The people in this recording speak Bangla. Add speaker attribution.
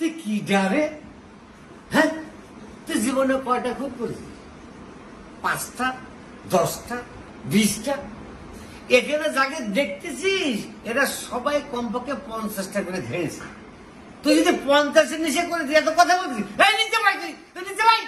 Speaker 1: তুই কি ডারে? হ্যাঁ, তুই জীবনে কয়টা খুব করেছিস? 5টা, 10টা, 20টা? এখানে যাকে দেখতেছিস এরা সবাই কমপক্ষে 50টা করে খেয়েছে। তুই যদি 50 নিচে করে দিয়ে এত কথা বলছিস, নিচে ভাই, তুই নিচে ভাই।